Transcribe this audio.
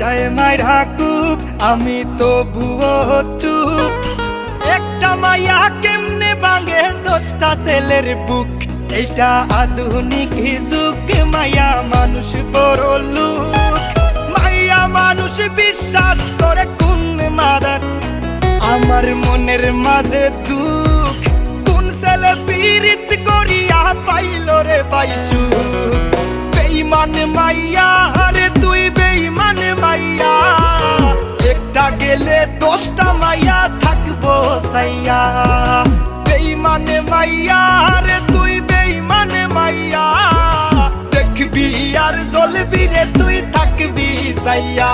যায় মাইরা কুপ আমি তবুও চুপ। একটা মাইয়া কেমনে ভাঙে 10টা ছেলের বুক। এইটা আধুনিক যুগ, মাইয়া মানুষ বড় লোক। মাইয়া মানুষ বিশ্বাস করে কোন মাদার, আমার মনের মাঝে দুঃখ। কোন ছেলে পীড়িত করিয়া পাইল রে পাইসু। বেঈমান মাইয়া রে তুই বেঈমান মাইয়া, একটা গেলে 10টা মাইয়া থাকবো সাইয়া। বেঈমান মাইয়া রে তুই বেঈমান মাইয়া, দেখবি আর জ্বলবি রে তুই থাকবি সাইয়া।